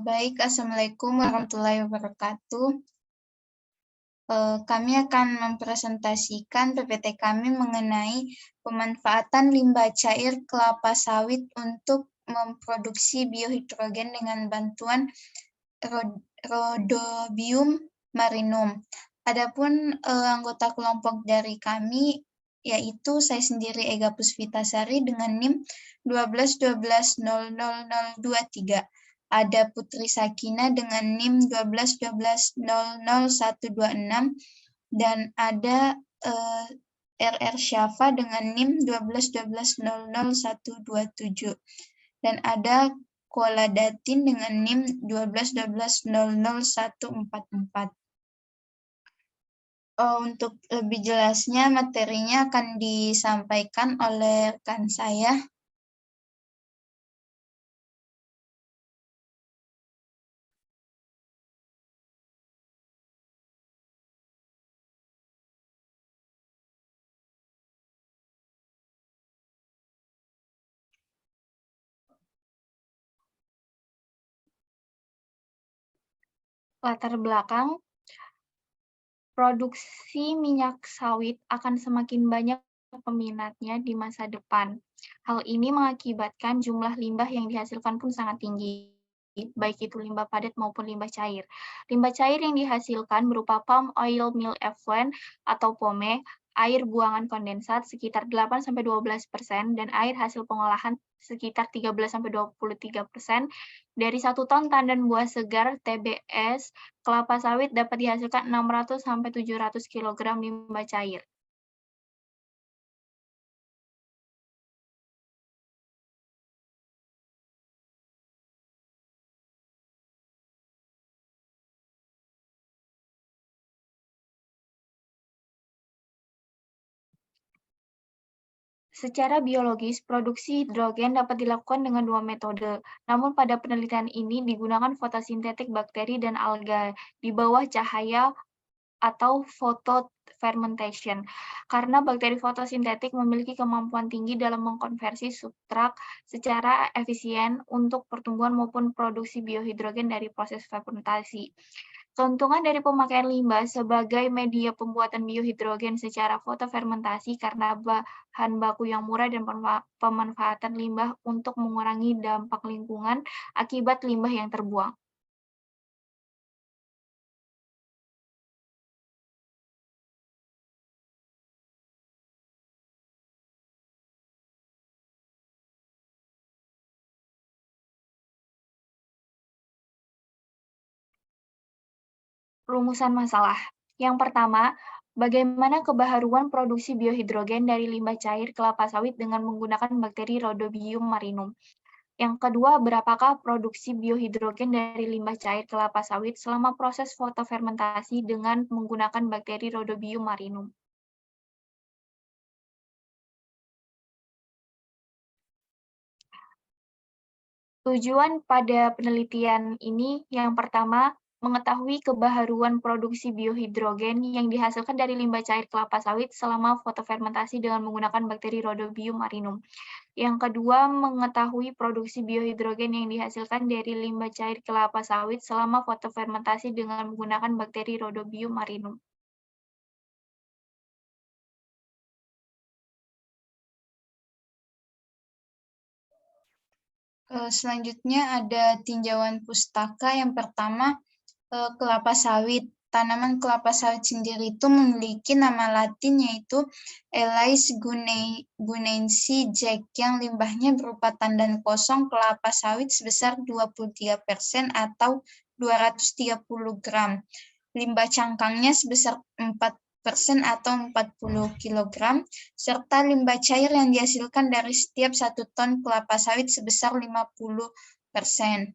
Baik, Assalamualaikum warahmatullahi wabarakatuh. Kami akan mempresentasikan PPT kami mengenai pemanfaatan limbah cair kelapa sawit untuk memproduksi biohidrogen dengan bantuan Rhododium marinum. Adapun anggota kelompok dari kami yaitu saya sendiri Ega Puspitasari dengan NIM 12120023. Ada Putri Sakina dengan NIM 1212000126 dan ada RR Syafa dengan NIM 1212000127 dan ada Kuala Datin dengan NIM 1212000144. Untuk lebih jelasnya materinya akan disampaikan oleh rekan saya. Latar belakang, produksi minyak sawit akan semakin banyak peminatnya di masa depan. Hal ini mengakibatkan jumlah limbah yang dihasilkan pun sangat tinggi, baik itu limbah padat maupun limbah cair. Limbah cair yang dihasilkan berupa palm oil meal effluent atau POME, air buangan kondensat sekitar 8-12%, dan air hasil pengolahan sekitar 13-23%. Dari 1 ton tandan buah segar TBS, kelapa sawit dapat dihasilkan 600-700 kg limbah cair. Secara biologis, produksi hidrogen dapat dilakukan dengan 2 metode. Namun pada penelitian ini digunakan fotosintetik bakteri dan alga di bawah cahaya atau photofermentation. Karena bakteri fotosintetik memiliki kemampuan tinggi dalam mengkonversi substrat secara efisien untuk pertumbuhan maupun produksi biohidrogen dari proses fermentasi. Keuntungan dari pemakaian limbah sebagai media pembuatan biohidrogen secara fotofermentasi karena bahan baku yang murah dan pemanfaatan limbah untuk mengurangi dampak lingkungan akibat limbah yang terbuang. Rumusan masalah. Yang pertama, bagaimana kebaharuan produksi biohidrogen dari limbah cair kelapa sawit dengan menggunakan bakteri Rhododium marinum? Yang kedua, berapakah produksi biohidrogen dari limbah cair kelapa sawit selama proses fotofermentasi dengan menggunakan bakteri Rhododium marinum? Tujuan pada penelitian ini yang pertama, mengetahui kebaharuan produksi biohidrogen yang dihasilkan dari limbah cair kelapa sawit selama fotofermentasi dengan menggunakan bakteri Rhododium marinum. Yang kedua, mengetahui produksi biohidrogen yang dihasilkan dari limbah cair kelapa sawit selama fotofermentasi dengan menggunakan bakteri Rhododium marinum. Selanjutnya ada tinjauan pustaka. Yang pertama, kelapa sawit. Tanaman kelapa sawit sendiri itu memiliki nama latin yaitu Elais guineensi Jack yang limbahnya berupa tandan kosong kelapa sawit sebesar 23% atau 230 gram. Limbah cangkangnya sebesar 4% atau 40 kg, serta limbah cair yang dihasilkan dari setiap 1 ton kelapa sawit sebesar 50%.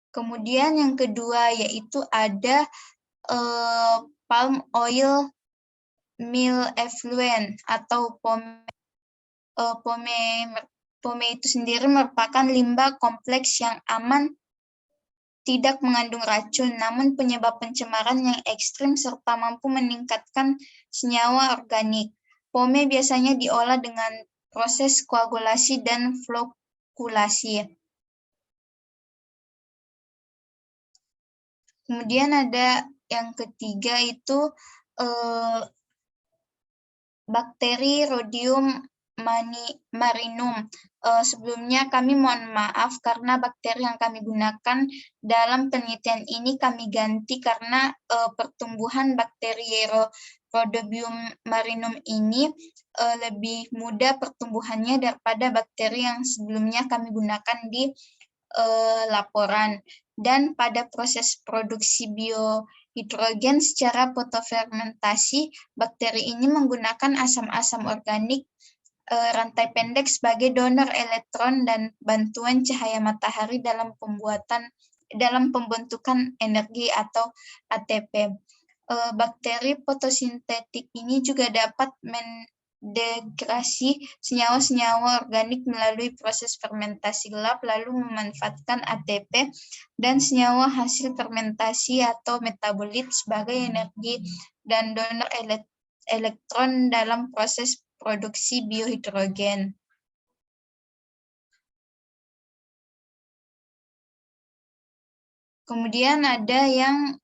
Kemudian yang kedua yaitu ada palm oil meal effluent atau POME. POME itu sendiri merupakan limbah kompleks yang aman, tidak mengandung racun, namun penyebab pencemaran yang ekstrim serta mampu meningkatkan senyawa organik. POME biasanya diolah dengan proses koagulasi dan sirkulasi. Kemudian ada yang ketiga itu bakteri Rhodium marinum. Sebelumnya kami mohon maaf karena bakteri yang kami gunakan dalam penelitian ini kami ganti karena pertumbuhan bakteri Rhodium marinum ini lebih mudah pertumbuhannya daripada bakteri yang sebelumnya kami gunakan di laporan. Dan pada proses produksi biohidrogen secara fotofermentasi, bakteri ini menggunakan asam-asam organik rantai pendek sebagai donor elektron dan bantuan cahaya matahari dalam pembentukan energi atau ATP. Bakteri fotosintetik ini juga dapat mendegrasi senyawa-senyawa organik melalui proses fermentasi gelap, lalu memanfaatkan ATP dan senyawa hasil fermentasi atau metabolit sebagai energi dan donor elektron dalam proses produksi biohidrogen. Kemudian ada yang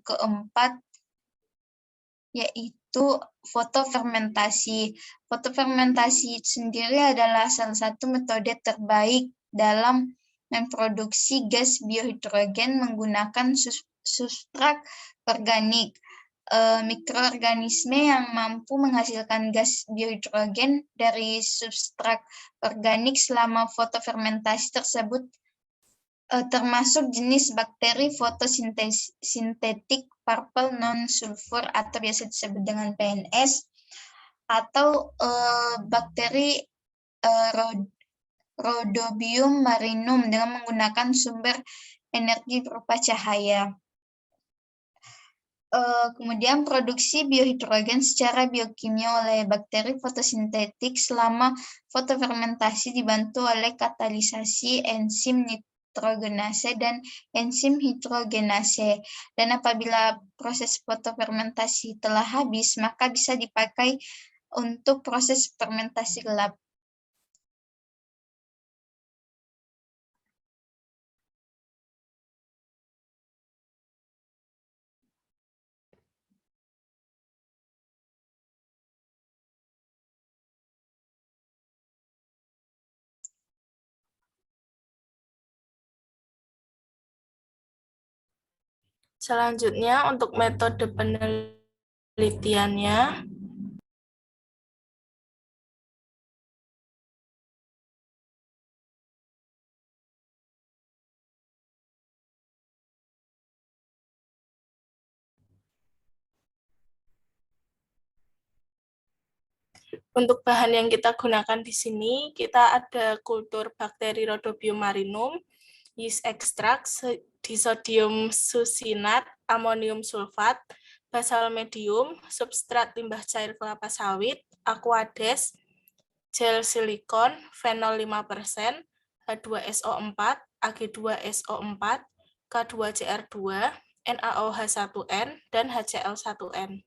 keempat, yaitu fotofermentasi. Fotofermentasi sendiri adalah salah satu metode terbaik dalam memproduksi gas biohidrogen menggunakan substrat organik. Mikroorganisme yang mampu menghasilkan gas biohidrogen dari substrat organik selama fotofermentasi tersebut termasuk jenis bakteri fotosintetik purple non-sulfur atau biasa disebut dengan PNS, atau bakteri Rhodium marinum dengan menggunakan sumber energi berupa cahaya. Kemudian produksi biohidrogen secara biokimia oleh bakteri fotosintetik selama fotofermentasi dibantu oleh katalisasi enzim nitrogenase dan enzim hidrogenase. Dan apabila proses fotofermentasi telah habis, maka bisa dipakai untuk proses fermentasi gelap. Selanjutnya untuk metode penelitiannya, untuk bahan yang kita gunakan di sini, kita ada kultur bakteri Rhodium marinum, yeast extract, disodium succinat, amonium sulfat, basal medium, substrat limbah cair kelapa sawit, aquades, gel silikon, fenol 5%, H2SO4, Ag2SO4, K2Cr2, NaOH1N, dan HCl1N.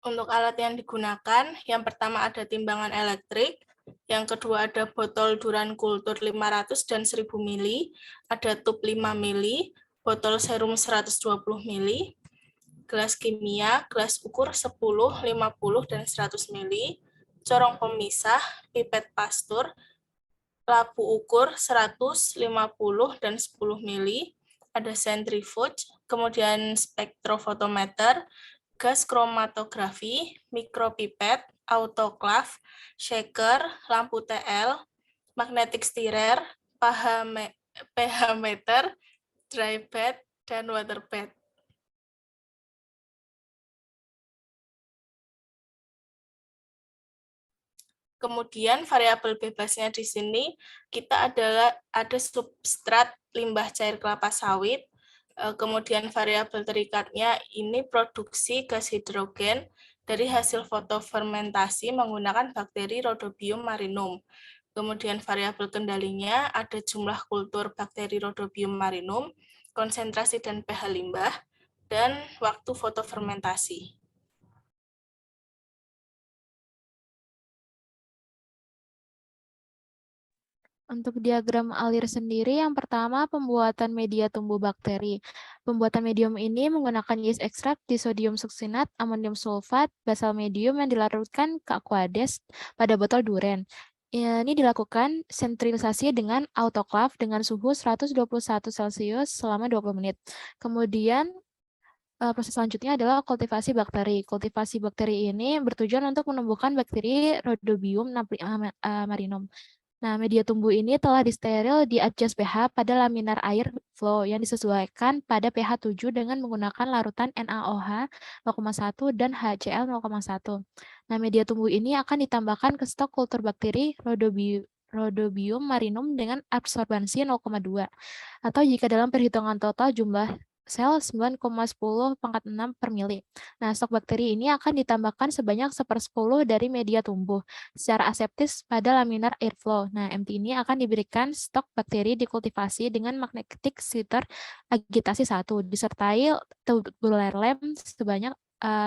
Untuk alat yang digunakan, yang pertama ada timbangan elektrik, yang kedua ada botol duran kultur 500 dan 1000 ml, ada tub 5 ml, botol serum 120 ml, gelas kimia, gelas ukur 10, 50, dan 100 ml, corong pemisah, pipet pastur, lampu ukur 100, 50, dan 10 ml, ada centrifuge, kemudian spektrofotometer, gas kromatografi, mikropipet, autoklav, shaker, lampu TL, magnetic stirrer, pH meter, dry bed, dan water bed. Kemudian variabel bebasnya di sini kita ada substrat limbah cair kelapa sawit. Kemudian variabel terikat,nya ini produksi gas hidrogen dari hasil fotofermentasi menggunakan bakteri Rhodium marinum. Kemudian variabel kendalinya ada jumlah kultur bakteri Rhodium marinum, konsentrasi dan pH limbah, dan waktu fotofermentasi. Untuk diagram alir sendiri, yang pertama pembuatan media tumbuh bakteri. Pembuatan medium ini menggunakan yeast ekstrak disodium suksinat, amonium sulfat, basal medium yang dilarutkan ke aqueous pada botol duren. Ini dilakukan sentrilisasi dengan autoclave dengan suhu 121 Celcius selama 20 menit. Kemudian proses selanjutnya adalah kultivasi bakteri. Kultivasi bakteri ini bertujuan untuk menumbuhkan bakteri Rhodobium marinum. Nah, media tumbuh ini telah disteril di adjust pH pada laminar air flow yang disesuaikan pada pH 7 dengan menggunakan larutan NaOH 0,1 dan HCl 0,1. Nah, media tumbuh ini akan ditambahkan ke stok kultur bakteri Rhodobium marinum dengan absorbansi 0,2. Atau jika dalam perhitungan total jumlah sel 9,10⁻⁶ per mili. Nah, stok bakteri ini akan ditambahkan sebanyak 1/10 dari media tumbuh secara aseptis pada laminar airflow. Nah, MT ini akan diberikan stok bakteri dikultivasi dengan magnetic sweater agitasi 1 disertai tubular lamp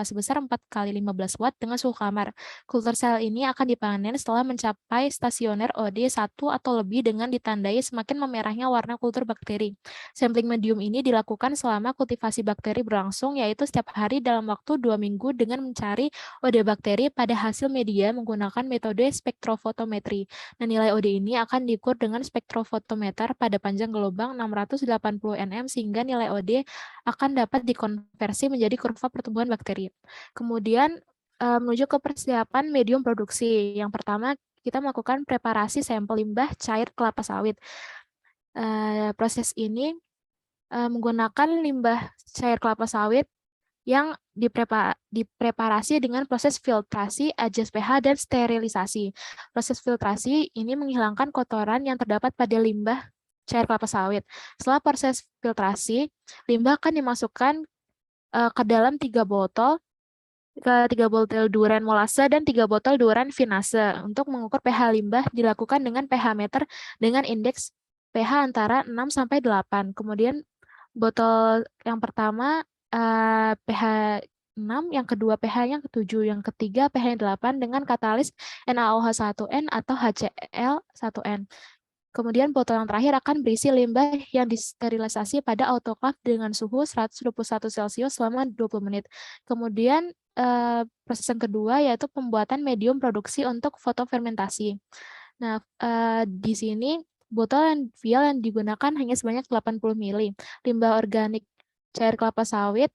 sebesar 4 kali 15 watt dengan suhu kamar. Kultur sel ini akan dipanen setelah mencapai stasioner OD 1 atau lebih dengan ditandai semakin memerahnya warna kultur bakteri. Sampling medium ini dilakukan selama kultivasi bakteri berlangsung, yaitu setiap hari dalam waktu 2 minggu dengan mencari OD bakteri pada hasil media menggunakan metode spektrofotometri. Nah, nilai OD ini akan diukur dengan spektrofotometer pada panjang gelombang 680 nm sehingga nilai OD akan dapat dikonversi menjadi kurva pertumbuhan bakteri. Kemudian menuju ke persiapan medium produksi. Yang pertama, kita melakukan preparasi sampel limbah cair kelapa sawit. Proses ini menggunakan limbah cair kelapa sawit yang dipreparasi dengan proses filtrasi, adjust pH, dan sterilisasi. Proses filtrasi ini menghilangkan kotoran yang terdapat pada limbah cair kelapa sawit. Setelah proses filtrasi, limbah akan dimasukkan ke dalam 3 botol duren molase dan 3 botol duren vinase. Untuk mengukur pH limbah dilakukan dengan pH meter dengan indeks pH antara 6 sampai 8. Kemudian botol yang pertama pH 6, yang kedua pH-nya ke-7, yang ketiga pH 8 dengan katalis NaOH1N atau HCl1N. Kemudian botol yang terakhir akan berisi limbah yang disterilisasi pada autoclave dengan suhu 121 Celcius selama 20 menit. Kemudian proses yang kedua yaitu pembuatan medium produksi untuk fotofermentasi. Nah, di sini botol vial yang digunakan hanya sebanyak 80 ml. Limbah organik cair kelapa sawit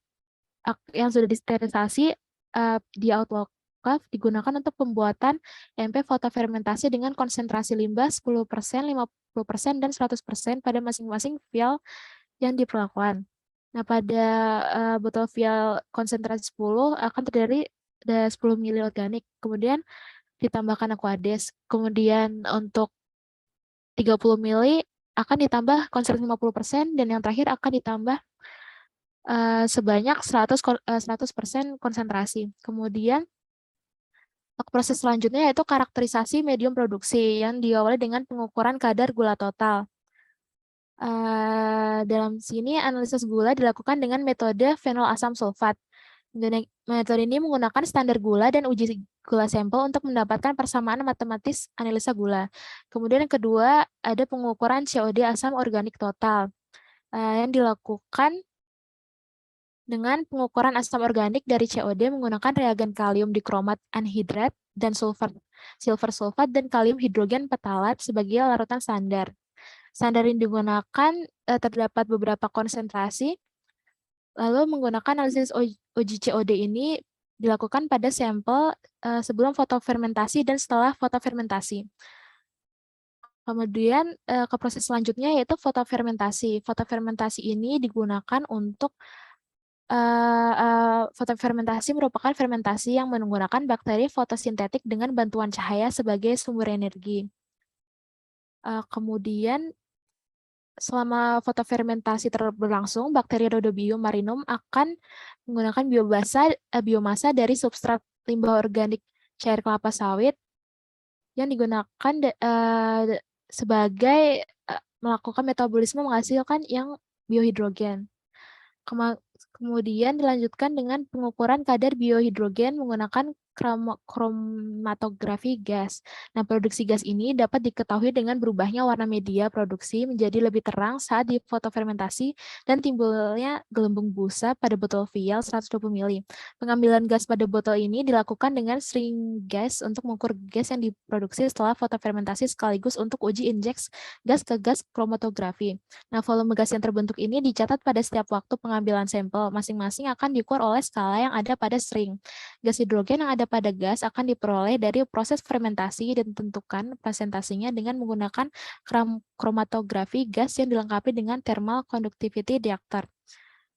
yang sudah disterilisasi di autoclave digunakan untuk pembuatan MP fotofermentasi dengan konsentrasi limbah 10%, 50%, dan 100% pada masing-masing vial yang diperlakukan. Nah, pada botol vial konsentrasi 10 akan terdiri dari 10 ml organik, kemudian ditambahkan aquades. Kemudian untuk 30 ml akan ditambah konsentrasi 50%, dan yang terakhir akan ditambah sebanyak 100% konsentrasi. Kemudian proses selanjutnya yaitu karakterisasi medium produksi yang diawali dengan pengukuran kadar gula total. Dalam sini analisis gula dilakukan dengan metode fenol asam sulfat. Metode ini menggunakan standar gula dan uji gula sampel untuk mendapatkan persamaan matematis analisa gula. Kemudian yang kedua ada pengukuran COD asam organik total yang dilakukan dengan pengukuran asam organik dari COD menggunakan reagen kalium dikromat anhidrat dan silver sulfat dan kalium hidrogen petalat sebagai larutan standar. Standar yang digunakan terdapat beberapa konsentrasi, lalu menggunakan analisis uji COD ini dilakukan pada sampel sebelum fotofermentasi dan setelah fotofermentasi. Kemudian ke proses selanjutnya yaitu fotofermentasi. Fotofermentasi ini digunakan untuk fotofermentasi merupakan fermentasi yang menggunakan bakteri fotosintetik dengan bantuan cahaya sebagai sumber energi. Kemudian selama fotofermentasi berlangsung, bakteri Rhodobium marinum akan menggunakan biomasa dari substrat limbah organik cair kelapa sawit yang digunakan sebagai melakukan metabolisme menghasilkan yang biohidrogen. Kemudian dilanjutkan dengan pengukuran kadar biohidrogen menggunakan kromatografi gas. Nah, produksi gas ini dapat diketahui dengan berubahnya warna media produksi menjadi lebih terang saat difotofermentasi dan timbulnya gelembung busa pada botol vial 120 ml. Pengambilan gas pada botol ini dilakukan dengan string gas untuk mengukur gas yang diproduksi setelah fotofermentasi sekaligus untuk uji injeks gas ke gas kromatografi. Nah, volume gas yang terbentuk ini dicatat pada setiap waktu pengambilan sampel. Masing-masing akan diukur oleh skala yang ada pada string. Gas hidrogen yang ada pada gas akan diperoleh dari proses fermentasi dan tentukan presentasinya dengan menggunakan kromatografi gas yang dilengkapi dengan thermal conductivity detector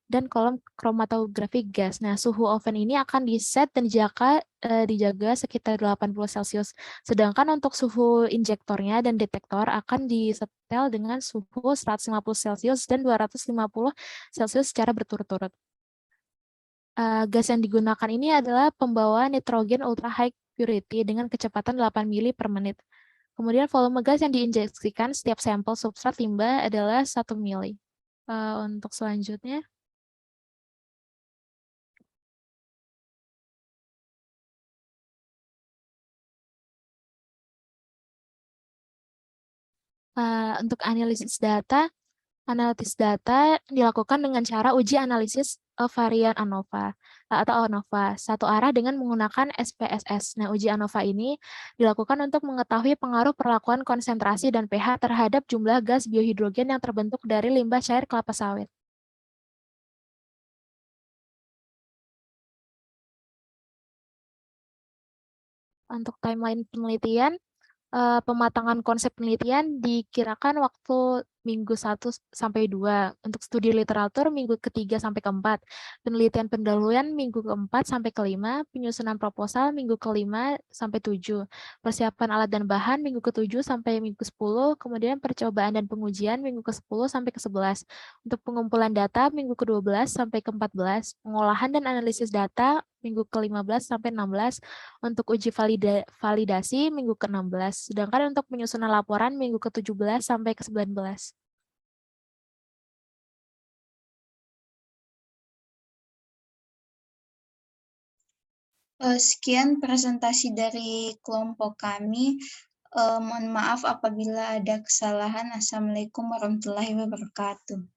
dan kolom kromatografi gas. Nah, suhu oven ini akan diset dan dijaga sekitar 80 Celcius. Sedangkan untuk suhu injektornya dan detektor akan disetel dengan suhu 150 Celcius dan 250 Celcius secara berturut-turut. Gas yang digunakan ini adalah pembawa nitrogen ultra high purity dengan kecepatan 8 mili per menit. Kemudian volume gas yang diinjeksikan setiap sampel substrat limbah adalah 1 mili. Untuk selanjutnya, untuk analisis data dilakukan dengan cara uji analisis varian ANOVA atau ANOVA satu arah dengan menggunakan SPSS. Nah, uji ANOVA ini dilakukan untuk mengetahui pengaruh perlakuan konsentrasi dan pH terhadap jumlah gas biohidrogen yang terbentuk dari limbah cair kelapa sawit. Untuk timeline penelitian, pematangan konsep penelitian dikirakan waktu minggu 1 sampai 2, untuk studi literatur minggu ke-3 sampai ke-4, penelitian pendahuluan minggu ke-4 sampai ke-5, penyusunan proposal minggu ke-5 sampai 7, persiapan alat dan bahan minggu ke-7 sampai minggu ke-10, kemudian percobaan dan pengujian minggu ke-10 sampai ke-11, untuk pengumpulan data minggu ke-12 sampai ke-14, pengolahan dan analisis data minggu ke-15 sampai 16, untuk uji validasi minggu ke-16, sedangkan untuk penyusunan laporan minggu ke-17 sampai ke-19. Sekian presentasi dari kelompok kami. Mohon maaf apabila ada kesalahan. Assalamualaikum warahmatullahi wabarakatuh.